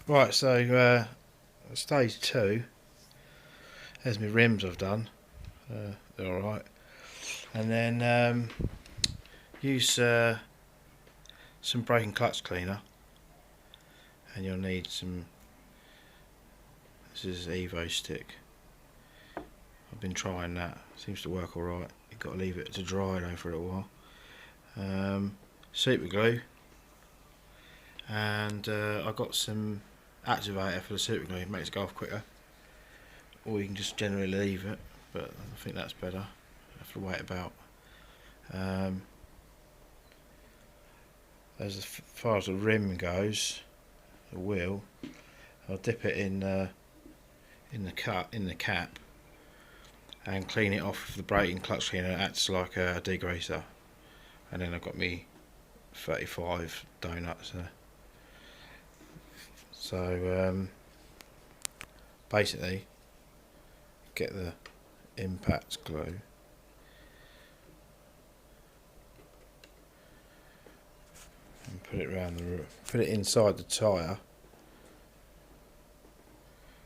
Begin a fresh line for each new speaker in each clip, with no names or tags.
Right, so stage 2, there's my rims I've done, they're alright. And then use some brake and clutch cleaner, and you'll need some, this is Evo stick. I've been trying that, seems to work alright. You've got to leave it to dry though for a little while. Super glue, and I've got some activator for the super glue, it makes it go off quicker. Or you can just generally leave it, but I think that's better. I have to wait about. As far as the rim goes, the wheel, I'll dip it in the cap, and clean it off with the brake and clutch cleaner. It acts like a degreaser, and then I've got me 35 donuts there. So basically, get the impact glue, and put it around the, put it inside the tyre.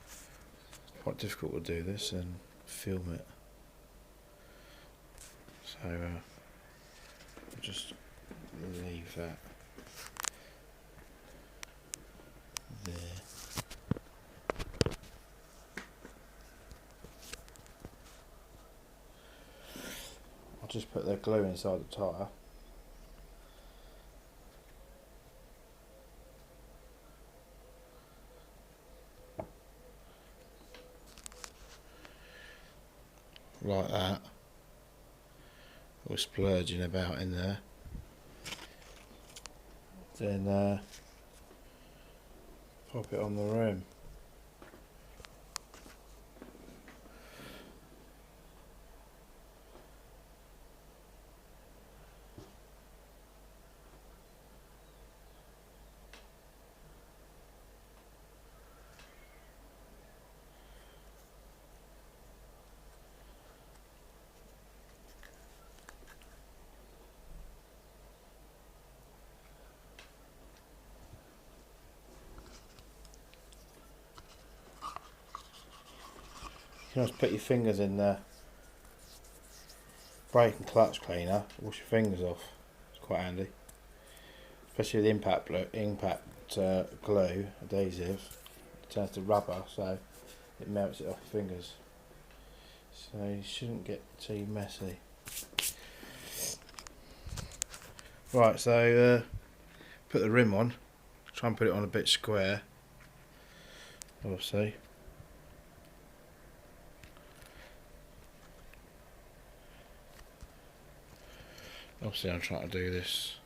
It's quite difficult to do this and film it. So I'll just leave that there. I'll just put the glue inside the tyre. Like that. All splurging about in there. Then pop it on the rim. You can just put your fingers in the brake and clutch cleaner, wash your fingers off. It's quite handy, especially with impact glue adhesive. It turns to rubber, so it melts it off your fingers. So you shouldn't get too messy. Right, so put the rim on. Try and put it on a bit square. Obviously. Obviously I'm trying to do this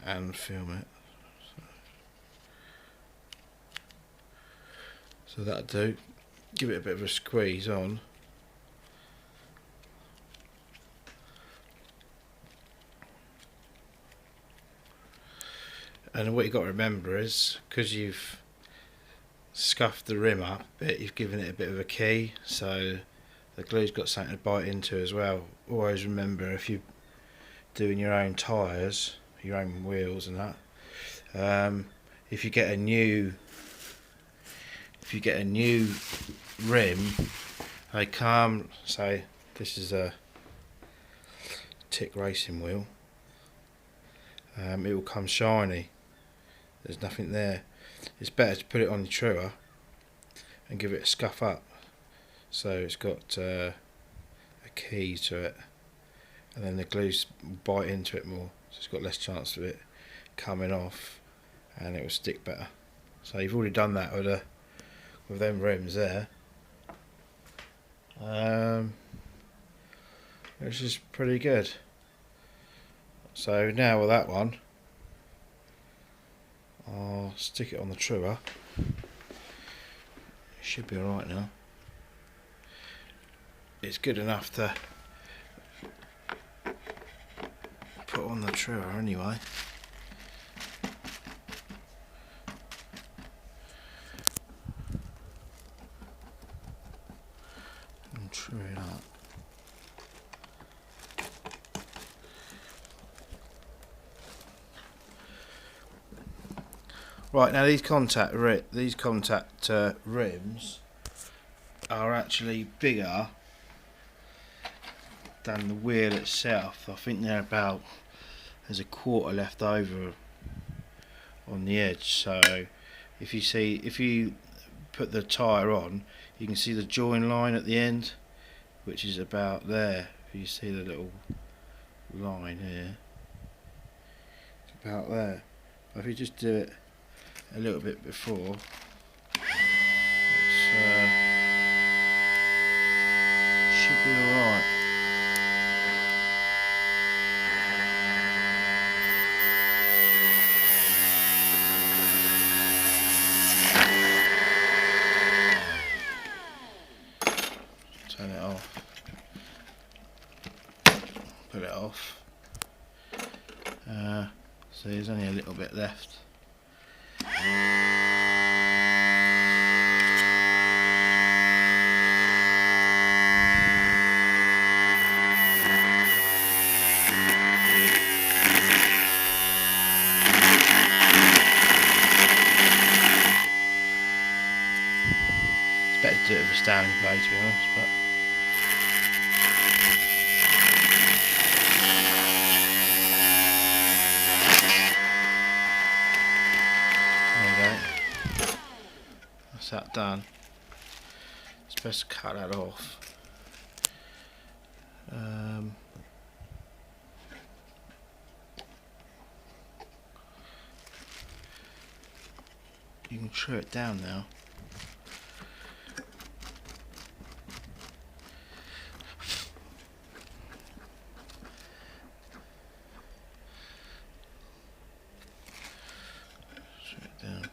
and film it. So that'll do. Give it a bit of a squeeze on. And what you've got to remember is, because you've scuffed the rim up a bit, you've given it a bit of a key, so the glue's got something to bite into as well. Always remember, if you're doing your own tyres, your own wheels and that, if you get a new rim, they come, say this is a Rc.racing wheel, it will come shiny. There's nothing there. It's better to put it on the truer and give it a scuff up, so it's got a key to it, and then the glues bite into it more, so it's got less chance of it coming off, and it will stick better. So you've already done that with them rims there, which is pretty good. So now with that one, I'll stick it on the truer. It should be alright now. It's good enough to put on the truer anyway. And true it up. Right, now these contact rims are actually bigger than the wheel itself. I think they're about, there's a quarter left over on the edge. So if you put the tyre on, you can see the join line at the end, which is about there. If you see the little line here, it's about there. But if you just do it a little bit before, should be alright. Turn it off. Put it off. So there's only a little bit left. It's better to do it with a standing blade, to be honest, but that's that done. It's best to cut that off. You can trim it down now. Trim it down.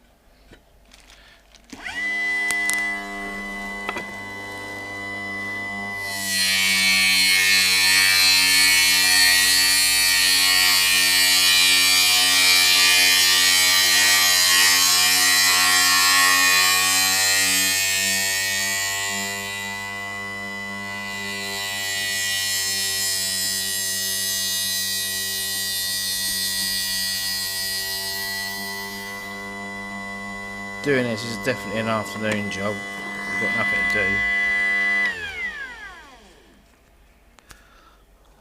Doing this is definitely an afternoon job. We've got nothing to do.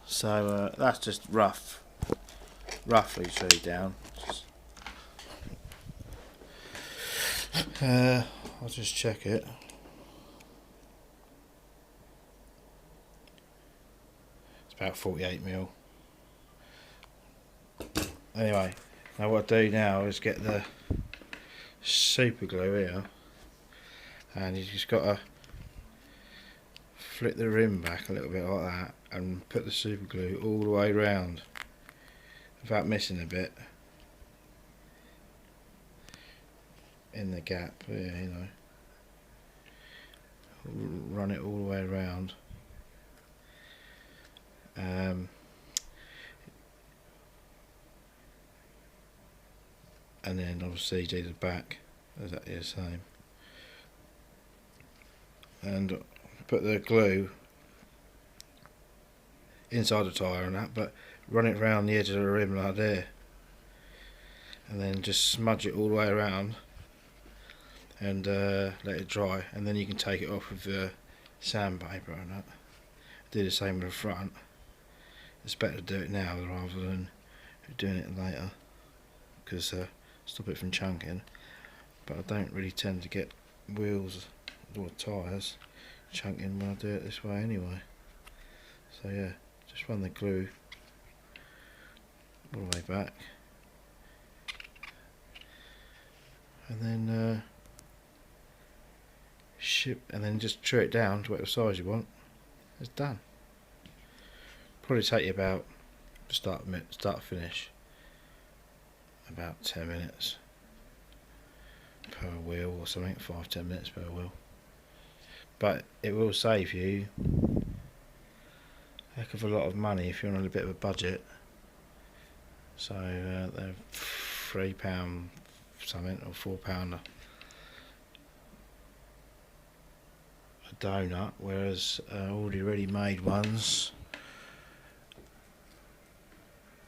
So that's just roughly treed down. I'll just check it. It's about 48mm. Anyway, now what I do now is get the super glue here, and you just got to flip the rim back a little bit like that and put the super glue all the way round without missing a bit in the gap. Yeah, you know, run it all the way around. And then obviously do the back exactly the same, and put the glue inside the tyre and that, but run it around the edge of the rim like there, and then just smudge it all the way around and let it dry, and then you can take it off with the sandpaper and that. Do the same with the front. It's better to do it now rather than doing it later, because stop it from chunking. But I don't really tend to get wheels or tyres chunking when I do it this way anyway. So yeah, just run the glue all the way back, and then and then just trim it down to whatever size you want. It's done. Probably take you about start to finish about 10 minutes per wheel or something, 5-10 minutes per wheel. But it will save you a heck of a lot of money if you're on a bit of a budget. So they're £3 something or £4 a donut, whereas already ready-made ones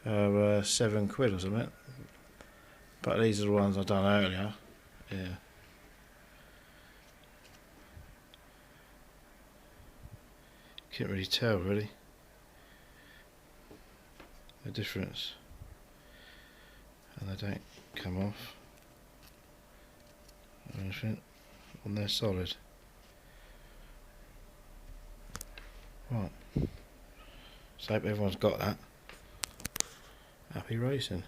are £7 or something. But these are the ones I done earlier. Yeah. Can't really tell really the difference, and they don't come off or anything, and they're solid. Right, so I hope everyone's got that. Happy racing.